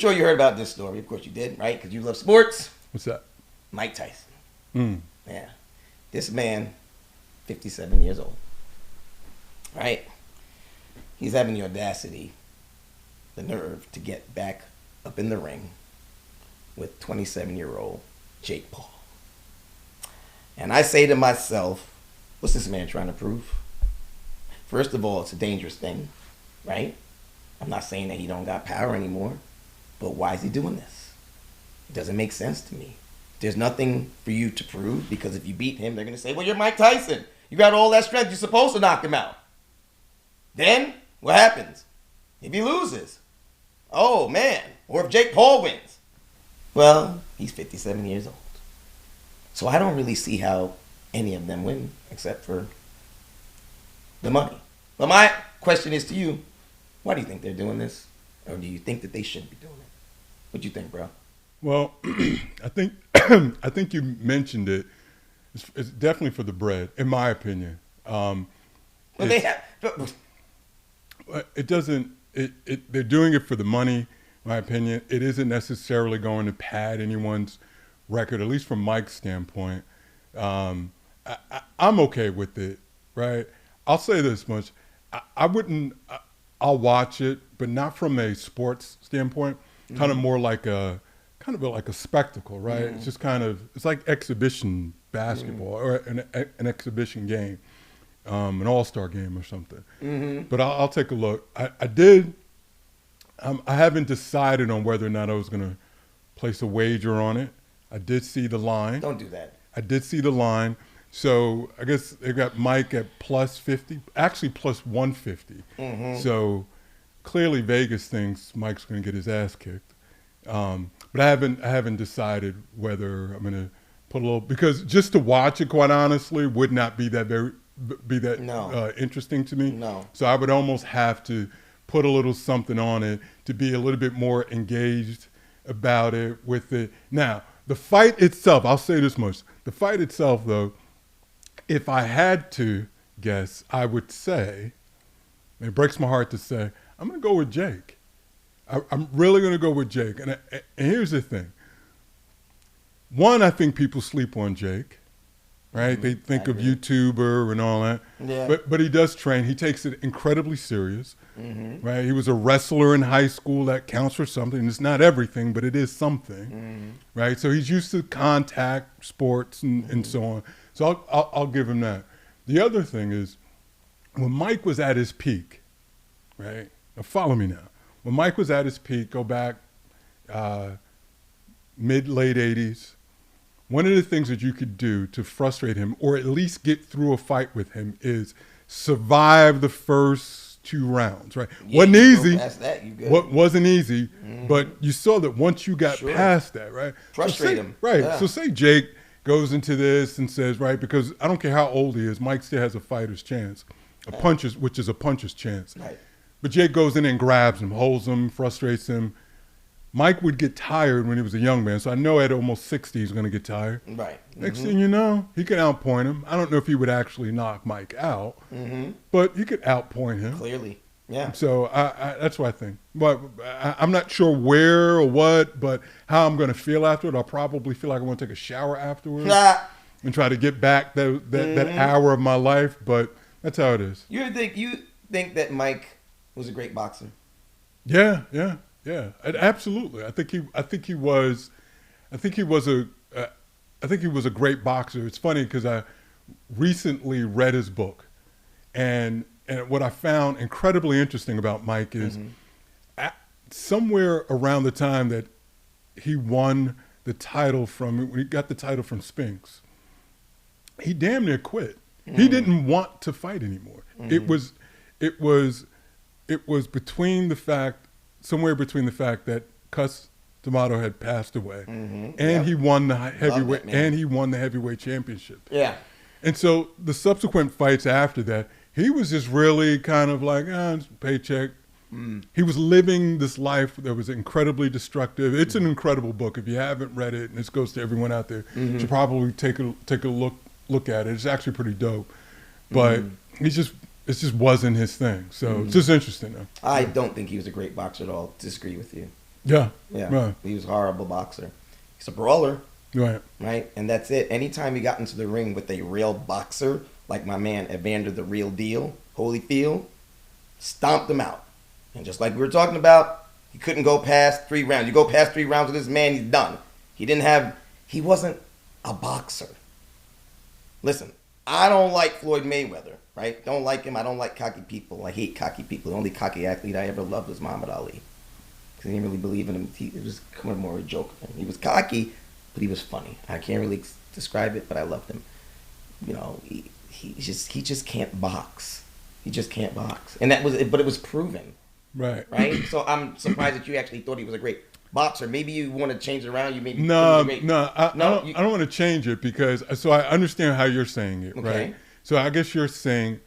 sure you heard about this story. Of course you did, right? Because you love sports. What's that? Mike Tyson. Mm. Yeah. This man, 57 years old, right? He's having the audacity, the nerve to get back up in the ring with 27-year-old Jake Paul. And I say to myself, what's this man trying to prove? First of all, it's a dangerous thing, right? I'm not saying that he don't got power anymore, but why is he doing this? It doesn't make sense to me. There's nothing for you to prove, because if you beat him, they're going to say, well, you're Mike Tyson. You got all that strength. You're supposed to knock him out. Then, what happens? If he loses, oh, man. Or if Jake Paul wins. Well, he's 57 years old. So I don't really see how any of them win, except for the money. But my question is to you, why do you think they're doing this? Or do you think that they shouldn't be doing it? What do you think, bro? Well, I think you mentioned it. It's definitely for the bread, in my opinion. Well, they have. It doesn't. They're doing it for the money. In my opinion, it isn't necessarily going to pad anyone's record, at least from Mike's standpoint. I'm okay with it, right? I'll say this much: I wouldn't. I'll watch it, but not from a sports standpoint. Kind of more like a spectacle, right? It's just it's like exhibition basketball or an exhibition game, an all-star game or something. But I'll take a look. I haven't decided on whether or not I was going to place a wager on it. I did see the line. Don't do that. I did see the line. So I guess they got Mike at plus 50, actually plus 150. So clearly Vegas thinks Mike's going to get his ass kicked. But I haven't decided whether I'm going to put a little, because just to watch it, quite honestly, would not be that interesting to me. No. So I would almost have to put a little something on it to be a little bit more engaged about it with it. Now, the fight itself, I'll say this much. The fight itself, though, if I had to guess, I would say, it breaks my heart to say, I'm going to go with Jake. I'm really going to go with Jake. And here's the thing. One, I think people sleep on Jake, right? They think of YouTuber and all that. Yeah. But he does train. He takes it incredibly serious, right? He was a wrestler in high school. That counts for something. It's not everything, but it is something, right? So he's used to contact sports and so on. So I'll give him that. The other thing is, when Mike was at his peak, right? Now follow me now. When Mike was at his peak, go back mid-late 80s, one of the things that you could do to frustrate him or at least get through a fight with him is survive the first 2 rounds, right? Yeah, wasn't easy. Wasn't easy, but you saw that once you got past that, right? Frustrate him. Right. Yeah. So say Jake goes into this and says, right, because I don't care how old he is, Mike still has a fighter's chance, which is a puncher's chance. Right. But Jake goes in and grabs him, holds him, frustrates him. Mike would get tired when he was a young man, so I know at almost 60 he's going to get tired. Right. Next thing you know, he could outpoint him. I don't know if he would actually knock Mike out, but he could outpoint him. Clearly, yeah. So that's what I think. But I'm not sure where or what, but how I'm going to feel after it. I'll probably feel like I want to take a shower afterwards and try to get back that hour of my life, but that's how it is. You think that Mike was a great boxer? Yeah. Absolutely. I think he was a great boxer. It's funny because I recently read his book, and what I found incredibly interesting about Mike is somewhere around the time that he won the title when he got the title from Spinks, he damn near quit. He didn't want to fight anymore. It was somewhere between the fact that Cus D'Amato had passed away, and he won the heavyweight championship. Yeah. And so the subsequent fights after that, he was just really kind of like, paycheck. He was living this life that was incredibly destructive. It's an incredible book. If you haven't read it, and this goes to everyone out there, you should probably take a look at it. It's actually pretty dope. But it just wasn't his thing. So it's just interesting though. I don't think he was a great boxer at all. Disagree with you. Yeah. Yeah, Right. he was a horrible boxer. He's a brawler, Right. right? And that's it. Anytime he got into the ring with a real boxer, like my man Evander the Real Deal, Holyfield, stomped him out. And just like we were talking about, he couldn't go past 3 rounds. You go past 3 rounds with this man, he's done. He wasn't a boxer. Listen, I don't like Floyd Mayweather, right? Don't like him. I don't like cocky people. I hate cocky people. The only cocky athlete I ever loved was Muhammad Ali. Because I didn't really believe in him. It was kind of more a joke. He was cocky, but he was funny. I can't really describe it, but I loved him. You know, he just can't box. He just can't box. And but it was proven. Right. Right? So I'm surprised that you actually thought he was a great boxer. Maybe you want to change it around. You maybe No, I don't want to change it because so I understand how you're saying it, Okay. right? So I guess you're saying,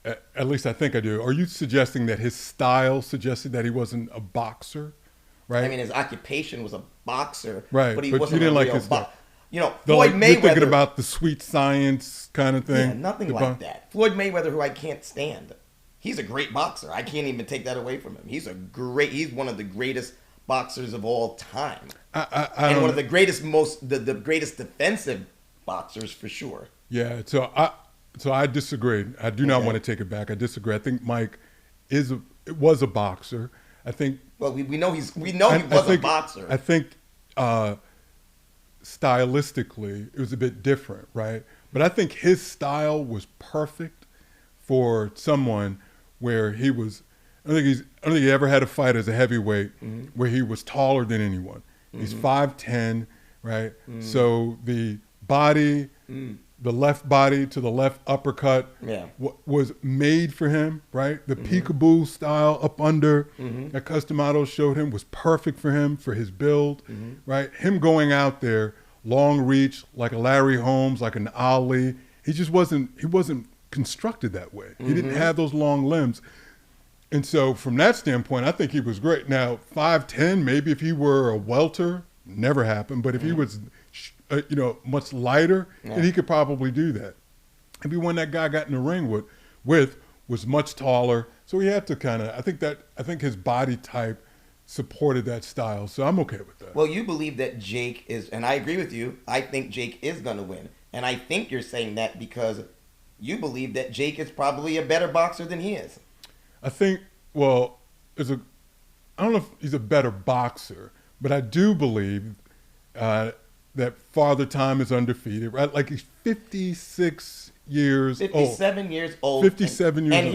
at least I think I do. Are you suggesting that his style suggested that he wasn't a boxer, right? I mean, his occupation was a boxer, Right, but he but wasn't you didn't a like real his style. You know, Though, Floyd like, Mayweather. you're thinking about the sweet science kind of thing. Yeah, nothing like that. Floyd Mayweather, who I can't stand. He's a great boxer. I can't even take that away from him. He's one of the greatest boxers of all time. And one of the greatest, the greatest defensive boxers for sure. Yeah, so I disagree. I do not want to take it back. I disagree. I think Mike was a boxer. I think. Well, we know he was a boxer. I think stylistically it was a bit different, right? But I think his style was perfect for someone where he was. I don't think he ever had a fight as a heavyweight where he was taller than anyone. He's 5'10", right? So the body, the left body to the left uppercut was made for him, right? The peekaboo style up under that Customato showed him was perfect for him, for his build, right? Him going out there, long reach, like a Larry Holmes, like an Ali. He wasn't constructed that way. He didn't have those long limbs. And so from that standpoint, I think he was great. Now, 5'10", maybe if he were a welter, never happened. But if he was, much lighter, then he could probably do that. Everyone that guy got in the ring with was much taller. So he had to I think his body type supported that style. So I'm okay with that. Well, you believe that Jake is, and I agree with you. I think Jake is going to win. And I think you're saying that because you believe that Jake is probably a better boxer than he is. I think, I don't know if he's a better boxer, but I do believe that Father Time is undefeated, right? Like he's 56 years 57 years old. 57 years old. And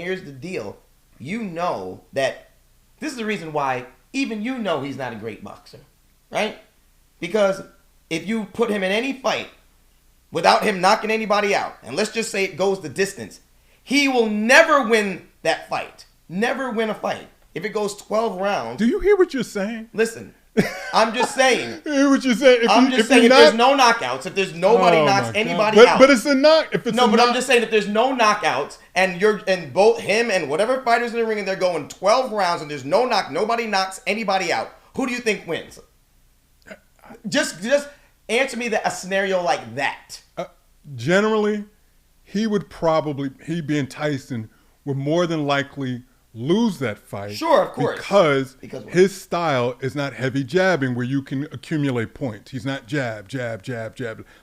here's the deal. You know that this is the reason why even you know he's not a great boxer, right? Because if you put him in any fight without him knocking anybody out, and let's just say it goes the distance, he will never win that fight. Never win a fight. If it goes 12 rounds. Do you hear what you're saying? Listen, I'm just saying. Hear what you're saying? If there's no knockouts, if there's nobody knocks anybody out. But it's a knock. I'm just saying if there's no knockouts and both him and whatever fighters in the ring and they're going 12 rounds and there's nobody knocks anybody out, who do you think wins? Just answer me a scenario like that. Generally, he being Tyson, would more than likely lose that fight. Sure, of course. Because his style is not heavy jabbing where you can accumulate points. He's not jab.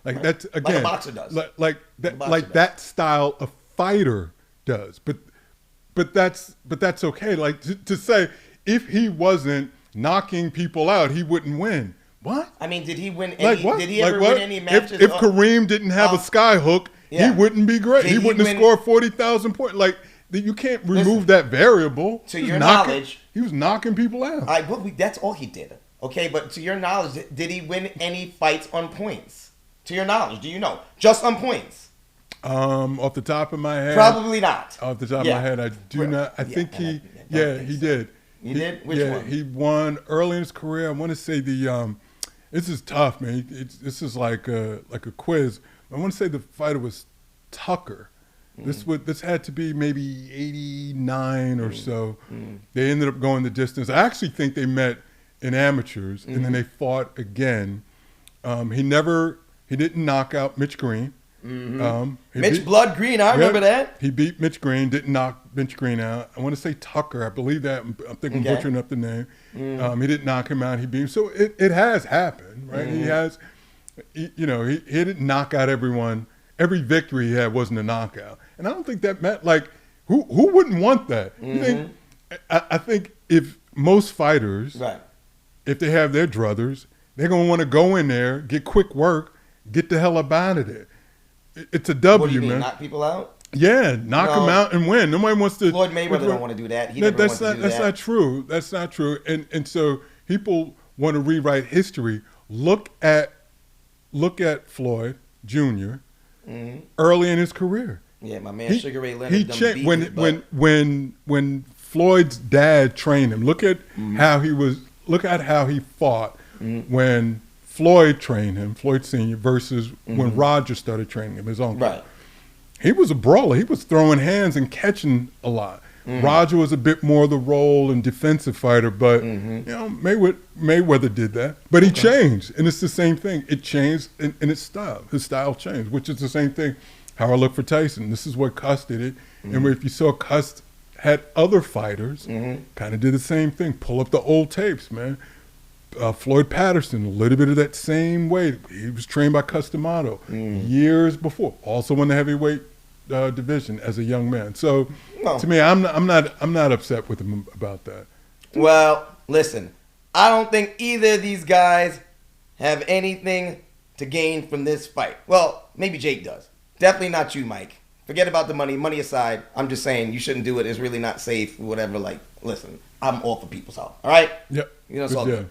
Like that's again, like a boxer does. That style a fighter does. But that's okay. Like to say if he wasn't knocking people out, he wouldn't win. What? I mean, did he win any? Did he ever win any matches? If Kareem didn't have a sky hook, he wouldn't be great. He wouldn't have scored 40,000 points. Like you can't remove that variable. To your knowledge, he was knocking people out. That's all he did. Okay, but to your knowledge, did he win any fights on points? To your knowledge, do you know? Just on points? Off the top of my head, probably not. Off the top of my head, I do not. I think he did. He did? Which one? He won early in his career. I want to say this is tough, man. This is like a quiz. I want to say the fighter was Tucker. This had to be maybe 89 or so. They ended up going the distance. I actually think they met in amateurs, and then they fought again. He didn't knock out Mitch Green. Mitch Blood Green, I remember that. He beat Mitch Green, didn't knock Mitch Green out. I want to say Tucker, I believe that. I think I'm butchering up the name. He didn't knock him out. He beat him. So it has happened, right? He has, he didn't knock out everyone. Every victory he had wasn't a knockout. And I don't think that meant, like, who wouldn't want that? You think, I think if most fighters, right, if they have their druthers, they're going to want to go in there, get quick work, get the hell up out of there. It's a W, what do you mean, man. knock people out? Yeah, knock them out and win. Nobody wants to. Floyd Mayweather don't want to do that. He never wants to do that. That's not true. That's not true. And so people want to rewrite history. Look at Floyd Jr. Early in his career. Yeah, my man Sugar Ray Leonard. When Floyd's dad trained him. Look at how he was. Look at how he fought when Floyd trained him, Floyd Sr. versus when Roger started training him, his uncle. Right. He was a brawler. He was throwing hands and catching a lot. Roger was a bit more the role and defensive fighter, but Mayweather did that. But he changed, and it's the same thing. It changed in its style. His style changed, which is the same thing. How I look for Tyson. This is what Cuss did it. And if you saw Cuss had other fighters, kind of did the same thing. Pull up the old tapes, man. Floyd Patterson, a little bit of that same way. He was trained by Cus D'Amato years before, also in the heavyweight division as a young man. So to me, I'm not upset with him about that. Well, listen, I don't think either of these guys have anything to gain from this fight. Well, maybe Jake does. Definitely not you, Mike. Forget about the money. Money aside, I'm just saying you shouldn't do it. It's really not safe, whatever. Like, listen, I'm all for people's health. All right? Yep. You know, it's all good.